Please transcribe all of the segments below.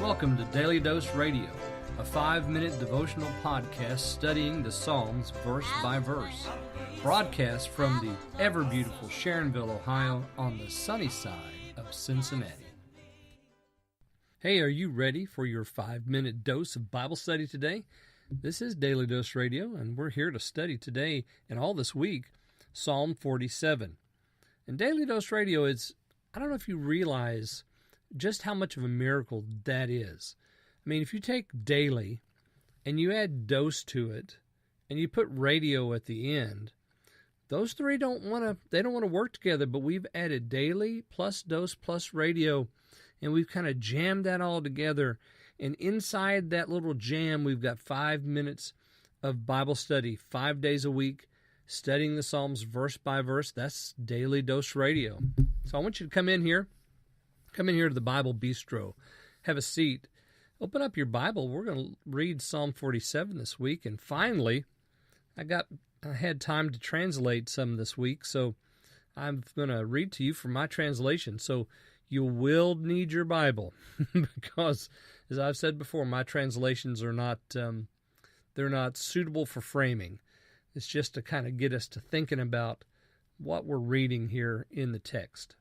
Welcome to Daily Dose Radio, a 5-minute devotional podcast studying the Psalms verse by verse. Broadcast from the ever-beautiful Sharonville, Ohio, on the sunny side of Cincinnati. Hey, are you ready for your 5-minute dose of Bible study today? This is Daily Dose Radio, and we're here to study today and all this week Psalm 47. And Daily Dose Radio is, I don't know if you realize just how much of a miracle that is. I mean, if you take daily and you add dose to it and you put radio at the end, those three don't want to work together, but we've added daily plus dose plus radio, and we've kind of jammed that all together. And inside that little jam, we've got 5 minutes of Bible study, 5 days a week, studying the Psalms verse by verse. That's Daily Dose Radio. So I want you to come in here to the Bible Bistro, have a seat, open up your Bible. We're going to read Psalm 47 this week, and finally, I had time to translate some this week, so I'm going to read to you from my translation. So you will need your Bible because, as I've said before, my translations are not they're not suitable for framing. It's just to kind of get us to thinking about what we're reading here in the text.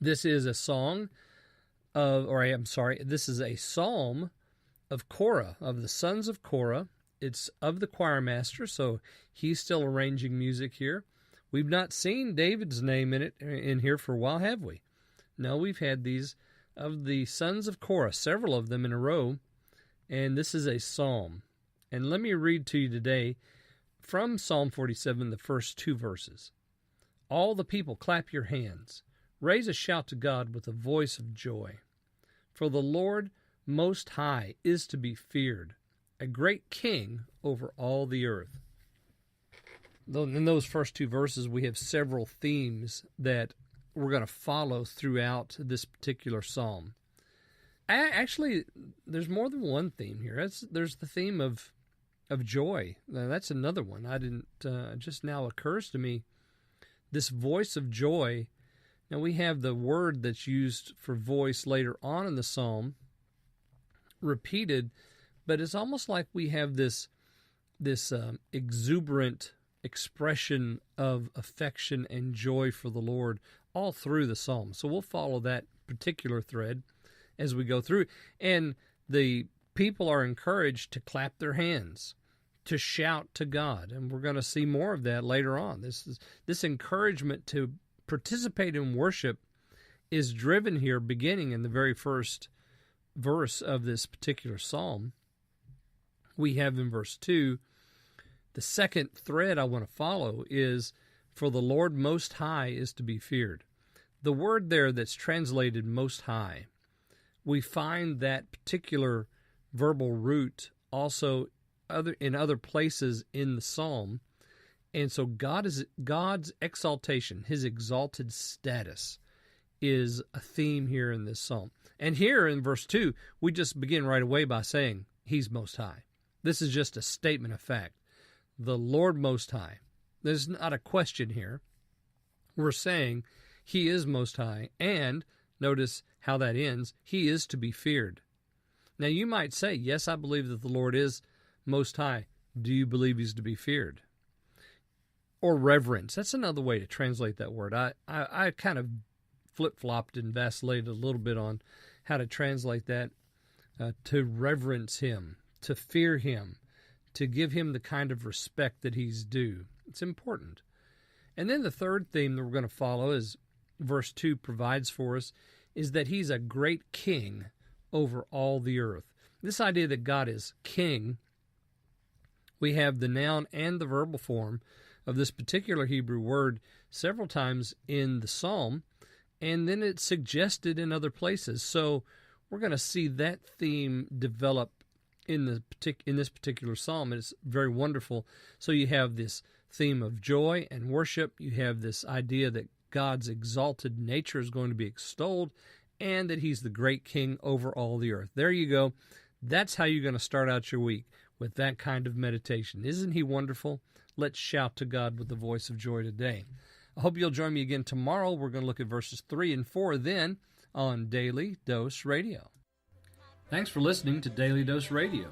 This is a this is a psalm of Korah, of the sons of Korah. It's of the choir master, so he's still arranging music here. We've not seen David's name in here for a while, have we? No, we've had these of the sons of Korah, several of them in a row, and this is a psalm. And let me read to you today from Psalm 47, the first 2 verses. All the people clap your hands. Raise a shout to God with a voice of joy. For the Lord Most High is to be feared, a great king over all the earth. In those first 2 verses, we have several themes that we're going to follow throughout this particular psalm. Actually, there's more than one theme here. There's the theme of joy. Now, that's another one. Just now occurs to me, this voice of joy. Now, we have the word that's used for voice later on in the psalm repeated, but it's almost like we have this exuberant expression of affection and joy for the Lord all through the psalm. So we'll follow that particular thread as we go through. And the people are encouraged to clap their hands, to shout to God, and we're going to see more of that later on. This encouragement to participate in worship is driven here beginning in the very first verse of this particular psalm. We have in verse 2, the second thread I want to follow is, for the Lord Most High is to be feared. The word there that's translated Most High, we find that particular verbal root also in other places in the psalm. And so God's exaltation, his exalted status, is a theme here in this psalm. And here in verse 2, we just begin right away by saying he's Most High. This is just a statement of fact. The Lord Most High. There's not a question here. We're saying he is Most High, and notice how that ends. He is to be feared. Now you might say, yes, I believe that the Lord is Most High. Do you believe he's to be feared? Or reverence. That's another way to translate that word. I kind of flip-flopped and vacillated a little bit on how to translate that. To reverence him, to fear him, to give him the kind of respect that he's due. It's important. And then the third theme that we're going to follow, as verse 2 provides for us, is that he's a great king over all the earth. This idea that God is king, we have the noun and the verbal form of this particular Hebrew word several times in the psalm, and then it's suggested in other places. So we're going to see that theme develop in this particular psalm, and it's very wonderful. So you have this theme of joy and worship. You have this idea that God's exalted nature is going to be extolled, and that he's the great king over all the earth. There you go. That's how you're going to start out your week, with that kind of meditation. Isn't he wonderful? Let's shout to God with the voice of joy today. I hope you'll join me again tomorrow. We're going to look at verses 3 and 4 then on Daily Dose Radio. Thanks for listening to Daily Dose Radio.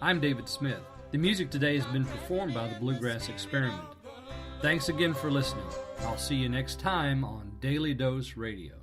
I'm David Smith. The music today has been performed by the Bluegrass Experiment. Thanks again for listening. I'll see you next time on Daily Dose Radio.